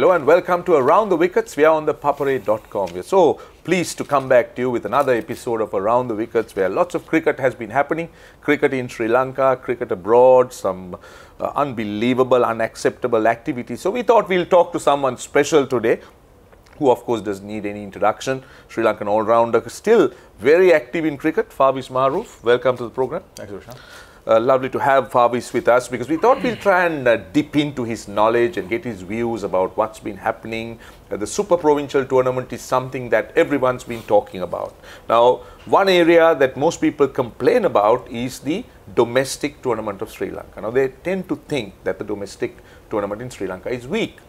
Hello and welcome to Around the Wickets. We are on ThePapare.com. We are so pleased to come back to you with another episode of Around the Wickets, where lots of cricket has been happening. Cricket in Sri Lanka, cricket abroad, some unbelievable, unacceptable activities. So we thought we'll talk to someone special today, who of course doesn't need any introduction. Sri Lankan all-rounder, still very active in cricket. Farveez Maharoof, welcome to the program. Thanks, Roshan. Lovely to have Farveez with us, because we thought we'll try and dip into his knowledge and get his views about what's been happening. The Super Provincial tournament is something that everyone's been talking about. Now, one area that most people complain about is the domestic tournament of Sri Lanka. Now, they tend to think that the domestic tournament in Sri Lanka is weak.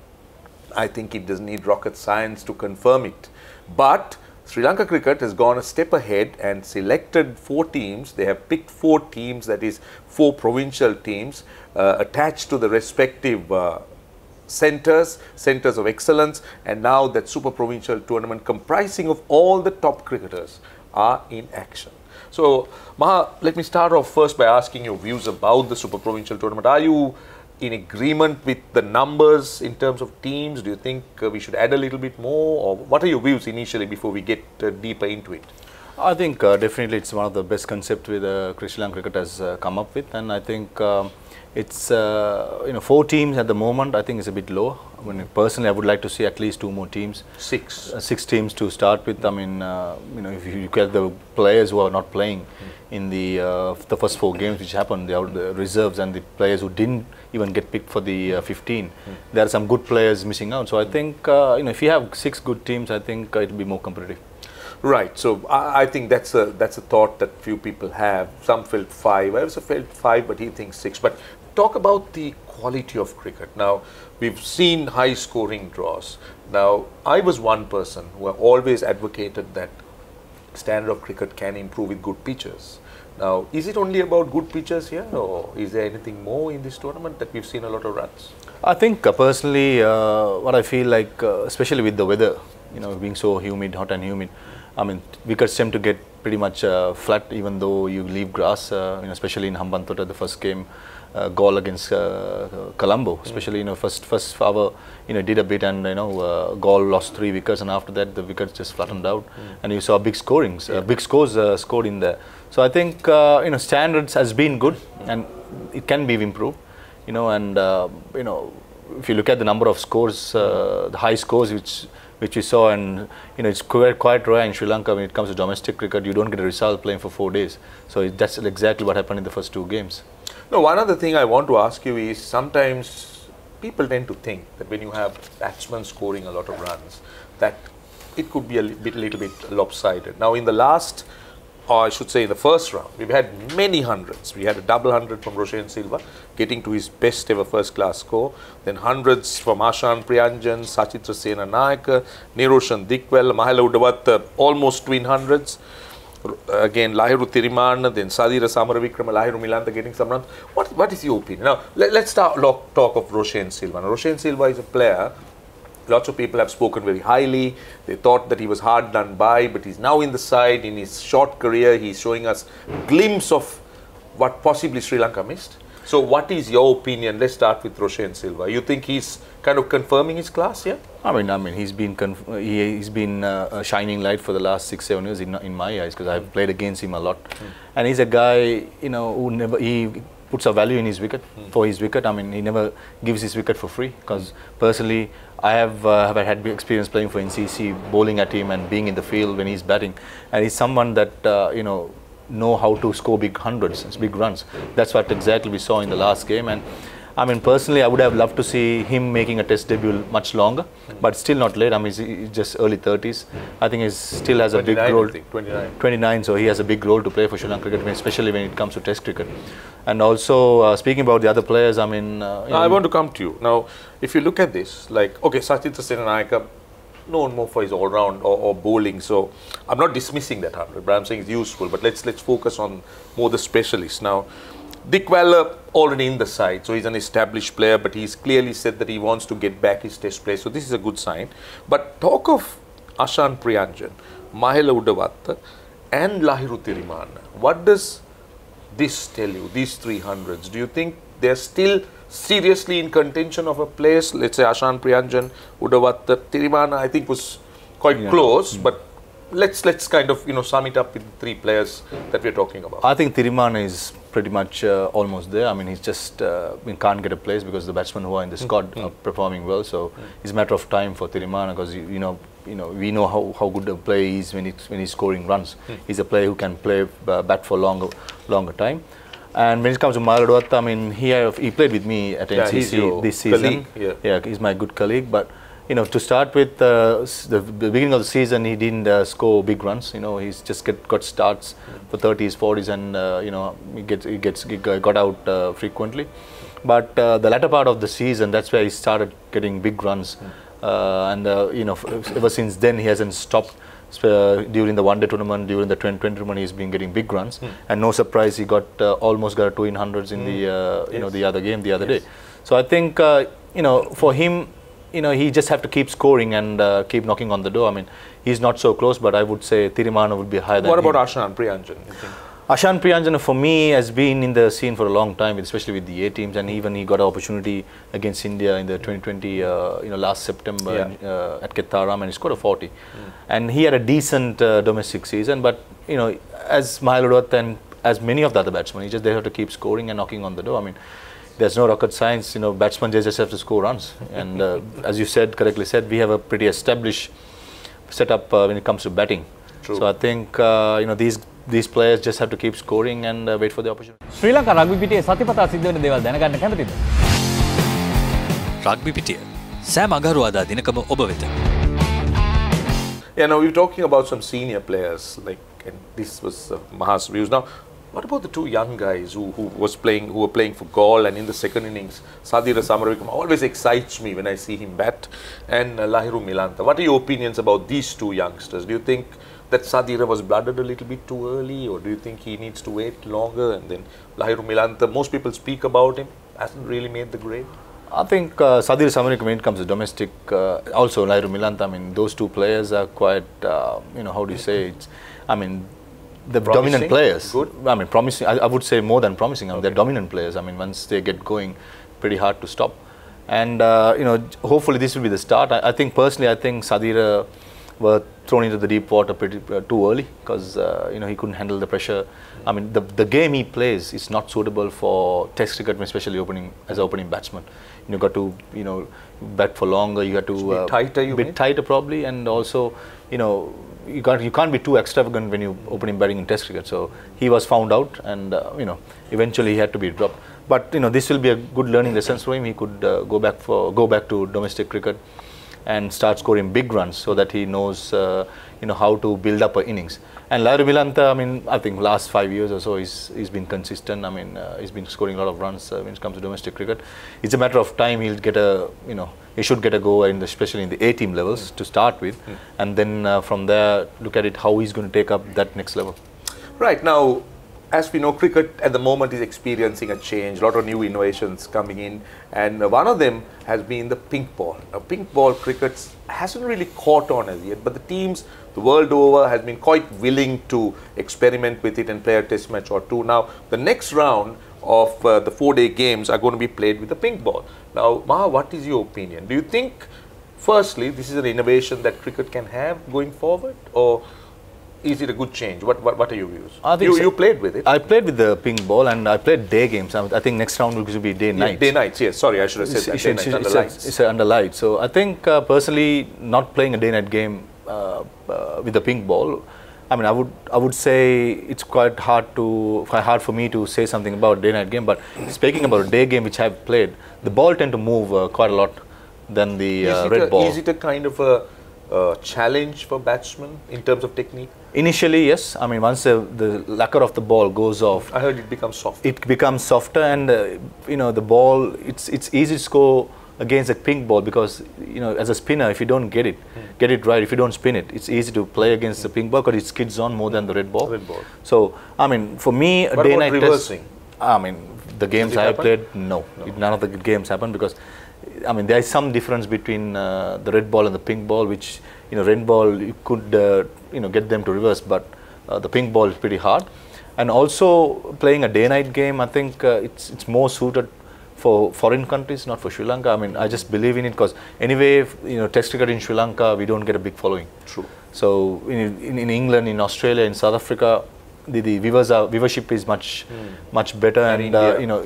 I think it doesn't need rocket science to confirm it. But Sri Lanka cricket has gone a step ahead and selected 4 teams. They have picked 4 teams, that is 4 provincial teams attached to the respective centers of excellence, and now that Super Provincial tournament comprising of all the top cricketers are in action. So Maha, let me start off first by asking your views about the Super Provincial tournament. Are you in agreement with the numbers in terms of teams? Do you think we should add a little bit more, or what are your views initially before we get deeper into it? I think definitely it's one of the best concepts with Sri Lanka cricket has come up with, and I think it's 4 teams at the moment. I think it's a bit low. I mean, personally, I would like to see at least 2 more teams. 6 teams to start with. I mean, if you look at the players who are not playing in the first 4 games which happened, the reserves and the players who didn't even get picked for the 15, there are some good players missing out. So I think if you have 6 good teams, I think it will be more competitive. Right. So I think that's a thought that few people have. Some felt 5. I also felt 5, but he thinks 6. But talk about the quality of cricket. Now, we've seen high scoring draws. Now, I was one person who always advocated that standard of cricket can improve with good pitches. Now, is it only about good pitches here, or is there anything more in this tournament that we've seen a lot of runs? I think personally, what I feel like, especially with the weather, being so humid, hot and humid, I mean, wickets tend to get pretty much flat, even though you leave grass, especially in Hambantota, the first game, goal against Colombo, especially, first hour, did a bit, and, goal lost 3 wickets, and after that, the wickets just flattened out, and you saw big scorings, big scores scored in there. So I think, standards has been good, and it can be improved, and, if you look at the number of scores, the high scores which we saw, and it's quite rare in Sri Lanka when it comes to domestic cricket. You don't get a result playing for 4 days. So that's exactly what happened in the first 2 games. No, one other thing I want to ask you is, sometimes people tend to think that when you have batsmen scoring a lot of runs, that it could be a little bit lopsided. Now, in the last, or I should say in the first round, we've had many hundreds. We had a double 100 from Roshan Silva, getting to his best ever first class score. Then hundreds from Ashan Priyanjan, Sachitra Sena Nayaka, Niroshan Dikwell, Mahela Udawat, almost twin hundreds. Again, Lahiru Thirimana, then Sadira Samaravikrama, Lahiru Milanta getting some runs. What is your opinion? Now, let's talk of Roshan Silva. Now, Roshan Silva is a player, lots of people have spoken very highly. They thought that he was hard done by, but he's now in the side. In his short career, he's showing us a glimpse of what possibly Sri Lanka missed. So what is your opinion? Let's start with Roshan Silva. You think he's kind of confirming his class here? I mean, he's been a shining light for the last 6-7 years in my eyes, because I've played against him a lot, and he's a guy who he puts a value in his wicket for his wicket. I mean, he never gives his wicket for free, because personally I have had experience playing for NCC, bowling at him and being in the field when he's batting, and he's someone that know how to score big hundreds, big runs. That's what exactly we saw in the last game. And I mean, personally, I would have loved to see him making a test debut much longer, but still not late. I mean, he's just early 30s. I think he still has a big role. 29, so he has a big role to play for Sri Lanka cricket, especially when it comes to test cricket. And also, speaking about the other players, I mean... I want to come to you. Now, if you look at this, like, okay, Sachitra Sena Nayaka, known more for his all-round or bowling, so I'm not dismissing that 100, but I'm saying it's useful. But let's focus on more the specialists. Now, Dikwell already in the side, so he's an established player, but he's clearly said that he wants to get back his test play, so this is a good sign. But talk of Ashan Priyanjan, Mahela Udawat and Lahiru Thirimana. What does this tell you, these 300s? Do you think they're still seriously in contention of a place? Let's say Ashan Priyanjan, Udavatta, Tirumana, I think was quite close, but let's kind of sum it up with 3 players that we're talking about. I think Tirumana is pretty much almost there. I mean, he's just can't get a place because the batsmen who are in the squad are performing well. So it's a matter of time for Tirumana, because we know how good a player he is when he's scoring runs. He's a player who can play bat for longer time. And when it comes to Maharoof, I mean, he played with me at NCC this season. Yeah, he's my good colleague. But to start with, the beginning of the season, he didn't score big runs. He's just got starts for 30s, 40s, and he got out frequently. But the latter part of the season, that's where he started getting big runs. Ever since then, he hasn't stopped. During the one-day tournament, during the 2020 tournament, he's been getting big runs, and no surprise, he almost got 2 in hundreds in the other game the other day. So I think for him, he just have to keep scoring and keep knocking on the door. I mean, he's not so close, but I would say Tirumana would be higher than him. What about Ashan Priyanjan? Ashan Priyanjan for me has been in the scene for a long time, especially with the A teams, and even he got an opportunity against India in the 2020 last September at Ketaram, and he scored a 40. And he had a decent domestic season, but as Maharoof and as many of the other batsmen, they have to keep scoring and knocking on the door. I mean, there's no rocket science. Batsmen just have to score runs, and as you correctly said, we have a pretty established setup when it comes to batting. True. So I think these players just have to keep scoring and wait for the opportunity. Sri Lanka rugby පිටියේ සතිපතා සිද්ධ වෙන දේවල් දැනගන්න කැමතිද? Rugby පිටිය සෑම අඟහරුවාදා දිනකම ඔබ වෙත. Yeah, now we're talking about some senior players, and this was Maha's views. Now, what about the 2 young guys who were playing for Gaul, and in the second innings, Sadira Samaravikram always excites me when I see him bat, and Lahiru Milantha. What are your opinions about these 2 youngsters? Do you think that Sadira was blooded a little bit too early, or do you think he needs to wait longer? And then Lahiru Milantha, most people speak about him, hasn't really made the grade. I think Sadira Samaravikram, when it comes to domestic, also Lahiru Milantha, I mean, those 2 players are quite, how do you say, the Promising? dominant players. Good. I mean, promising. I would say more than promising. I mean, they're dominant players. I mean, once they get going, pretty hard to stop. And hopefully this will be the start. I think personally, Sadira were thrown into the deep water pretty too early, because he couldn't handle the pressure. I mean, the game he plays is not suitable for Test cricket, especially as an opening batsman. You got to bat for longer. You have to tighter, tighter probably, and also you can't be too extravagant when you opening batting in Test cricket. So he was found out, and eventually he had to be dropped. But this will be a good learning lesson for him. He could go back to domestic cricket and start scoring big runs, so that he knows how to build up an innings. And Lahiru Milantha, I mean, I think last 5 years or so he's been consistent. I mean, he's been scoring a lot of runs when it comes to domestic cricket. It's a matter of time. He'll get he should get a go, especially in the A team levels to start with, and then from there look at it how he's going to take up that next level. Right now, as we know, cricket at the moment is experiencing a change, a lot of new innovations coming in, and one of them has been the pink ball. Now, pink ball cricket hasn't really caught on as yet, but the teams the world over has been quite willing to experiment with it and play a test match or 2. Now, the next round of the 4-day games are going to be played with the pink ball. Now, Maha, what is your opinion? Do you think, firstly, this is an innovation that cricket can have going forward, or is it a good change? What are your views? You played with it. I played with the pink ball, and I played day games. I think next round will be day-nights. Day-nights, yes. Sorry, I should have said that. Day-nights, under lights. It's under lights. So I think personally, not playing a day-night game with the pink ball, I mean, I would say it's quite hard for me to say something about day-night game. But speaking about a day game which I've played, the ball tend to move quite a lot than the red ball. Is it a kind of a challenge for batsmen in terms of technique? Initially, yes. I mean, once the lacquer of the ball goes off, I heard it becomes soft. It becomes softer, and the ball, it's easy to score against a pink ball, because as a spinner, if you don't get it right, if you don't spin it, it's easy to play against the pink ball because it skids on more than the red ball. So I mean, for me, a day night test, I mean, the games I played, no, none of the games happened, because I mean, there is some difference between the red ball and the pink ball, which red ball you could get them to reverse, but the pink ball is pretty hard. And also playing a day-night game, I think it's more suited for foreign countries, not for Sri Lanka. I mean, I just believe in it because anyway, Test cricket in Sri Lanka, we don't get a big following. True. So in England, in Australia, in South Africa, the viewership is much better, and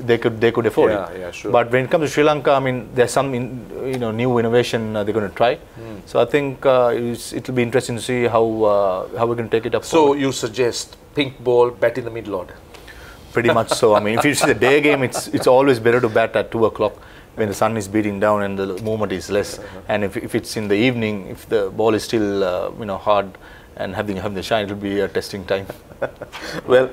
they could afford it. Yeah, sure. But when it comes to Sri Lanka, I mean, there's some new innovation they're going to try. So I think it'll be interesting to see how we're going to take it up. So you suggest pink ball, bat in the middle order? Pretty much so. I mean, if it's the day game, it's always better to bat at 2 o'clock when the sun is beating down and the movement is less. And if it's in the evening, if the ball is still hard and having the shine, it will be a testing time. Well,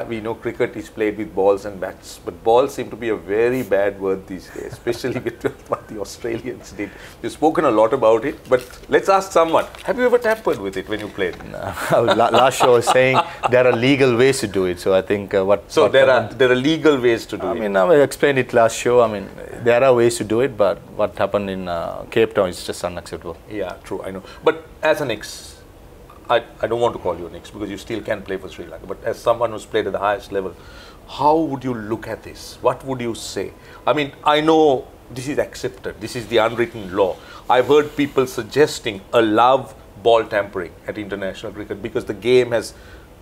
we know cricket is played with balls and bats, but balls seem to be a very bad word these days, especially with what the Australians did. You've spoken a lot about it, but let's ask someone, have you ever tampered with it when you played? Last show I was saying there are legal ways to do it, so I think there are legal ways to do it. I mean, I explained it last show. I mean, there are ways to do it, but what happened in Cape Town is just unacceptable. Yeah, true, I know. But as an I don't want to call you an ex because you still can play for Sri Lanka, but as someone who's played at the highest level, how would you look at this? What would you say? I mean, I know this is accepted, this is the unwritten law. I've heard people suggesting allow ball tampering at international cricket because the game has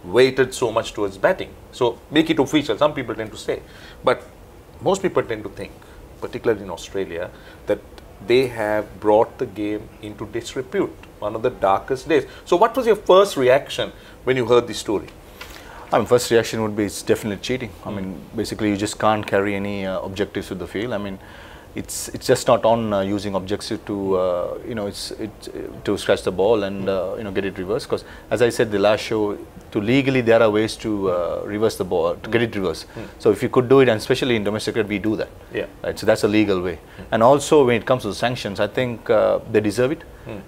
weighted so much towards batting. So make it official, some people tend to say. But most people tend to think, particularly in Australia, that they have brought the game into disrepute, one of the darkest days. So what was your first reaction when you heard this story? I mean, first reaction would be it's definitely cheating. I mean, basically you just can't carry any objectives to the field. I mean, it's just not on using objective to to scratch the ball and get it reversed. Because as I said the last show, legally there are ways to reverse the ball, to get it reversed. So if you could do it, and especially in domestic cricket, we do that. Yeah. Right. So that's a legal way. And also when it comes to the sanctions, I think they deserve it.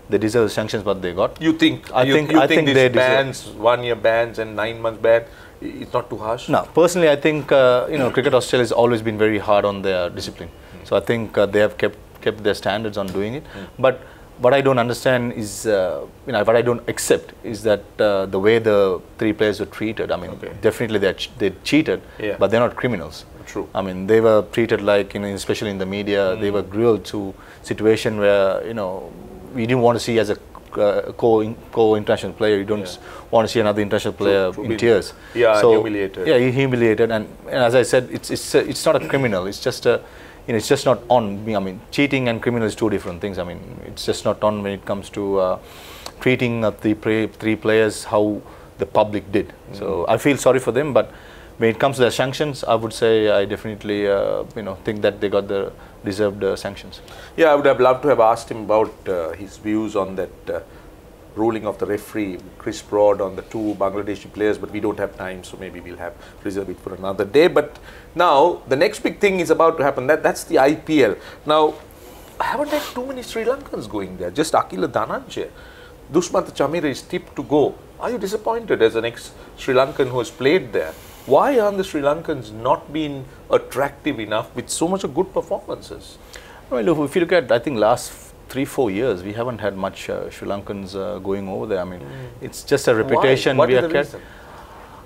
They deserve the sanctions what they got. You think? I think these bans, 1 year bans and 9 months ban, it's not too harsh? No, personally I think Cricket Australia has always been very hard on their discipline. So I think they have kept their standards on doing it. But what I don't understand is, what I don't accept is that the way the 3 players were treated. I mean, definitely they cheated, but they're not criminals. True. I mean, they were treated like, especially in the media, they were grilled to situation where, we didn't want to see as a co-international player. You don't want to see another international player in tears. Yeah, so, humiliated. Yeah, humiliated. And as I said, it's not a criminal. It's just a it's just not on. I mean, cheating and criminal is 2 different things. I mean, it's just not on when it comes to treating the 3 players how the public did. So I feel sorry for them, but when it comes to the sanctions, I would say I definitely think that they got the deserved sanctions. Yeah, I would have loved to have asked him about his views on that ruling of the referee, Chris Broad, on the 2 Bangladeshi players, but we don't have time, so maybe we'll have reserve it for another day. But now the next big thing is about to happen. That's the IPL. Now, I haven't had too many Sri Lankans going there. Just Akila Dhananjaya. Dushmantha Chamira is tipped to go. Are you disappointed as an ex-Sri Lankan who has played there? Why aren't the Sri Lankans not been attractive enough with so much of good performances? Well, if you look at, I think, last 3-4 years, we haven't had much Sri Lankans going over there. I mean, it's just a reputation. What is the reason?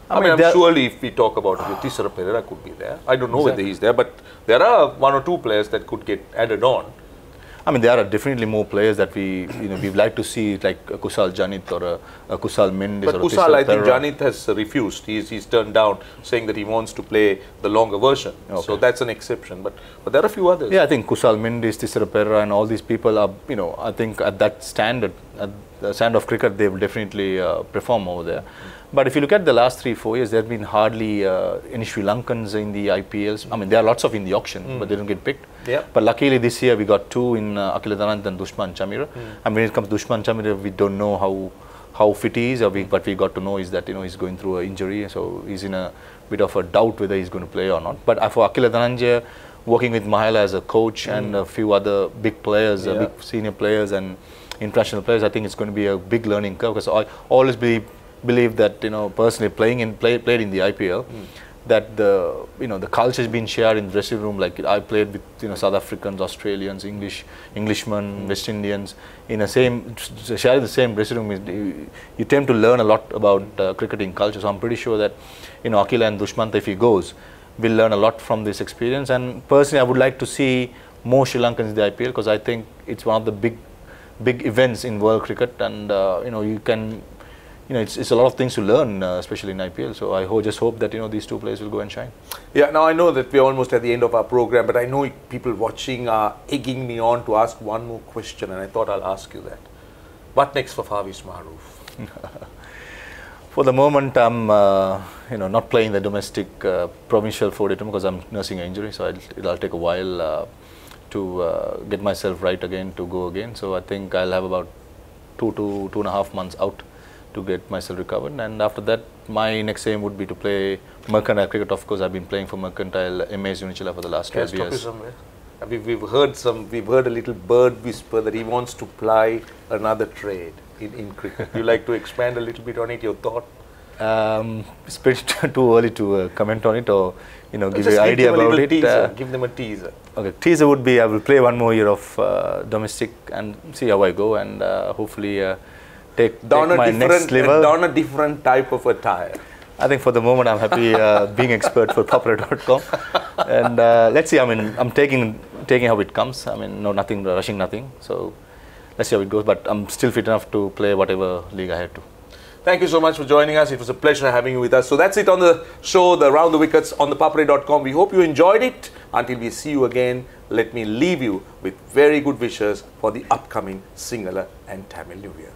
I mean, surely if we talk about Tisara Pereira could be there. I don't know whether he's there, but there are 1 or 2 players that could get added on. I mean, there are definitely more players that we'd like to see, like Kusal Janit or Kusal Mendis. But Kusal, I think Janit has refused. He's turned down, saying that he wants to play the longer version. Okay. So that's an exception. But there are a few others. Yeah, I think Kusal Mendis, Tisara Pereira, and all these people are, I think at that standard, at the standard of cricket, they will definitely perform over there. But if you look at the last 3-4 years, there have been hardly any Sri Lankans in the IPLs. I mean, there are lots of in the auction, but they don't get picked. Yeah. But luckily this year we got 2 in Akila Dhananjaya and Dushmantha Chamira. And when it comes to Dushmantha Chamira, we don't know how fit he is. What we got to know is that he's going through an injury, so he's in a bit of a doubt whether he's going to play or not. But for Akila Dhananjaya, working with Mahela as a coach and a few other big players, big senior players and international players, I think it's going to be a big learning curve. Because I always believe that personally played in the IPL, that the culture has been shared in the dressing room. Like I played with South Africans, Australians, Englishmen, West Indians in sharing the same dressing room. You tend to learn a lot about cricketing culture. So I'm pretty sure that Akila and Dushmantha, if he goes, will learn a lot from this experience. And personally, I would like to see more Sri Lankans in the IPL, because I think it's one of the big events in world cricket, and you can, it's a lot of things to learn, especially in IPL. So I just hope that these two players will go and shine. Yeah. Now I know that we're almost at the end of our program, but I know people watching are egging me on to ask one more question, and I thought I'll ask you that. What next for Farveez Maharoof? For the moment, I'm not playing the domestic provincial 4-day tournament because I'm nursing an injury, so it'll take a while to get myself right again, to go again. So I think I'll have about 2 to 2.5 months out to get myself recovered, and after that my next aim would be to play mercantile cricket. Of course, I've been playing for Mercantile MAs Unicilla for the last 12 years. We've heard a little bird whisper that he wants to ply another trade in cricket. You like to expand a little bit on it, your thought? It's pretty too early to comment on it, or give you an idea about it. Give them a teaser. Okay, teaser would be I will play 1 more year of domestic and see how I go, and hopefully take my next level. Don a different type of attire. I think for the moment I'm happy being expert for ThePapare.com, and let's see. I mean, I'm taking how it comes. I mean, nothing rushing, nothing. So let's see how it goes. But I'm still fit enough to play whatever league I have to. Thank you so much for joining us. It was a pleasure having you with us. So that's it on the show, the Around the Wickets on ThePapare.com. We hope you enjoyed it. Until we see you again, let me leave you with very good wishes for the upcoming Sinhala and Tamil New Year.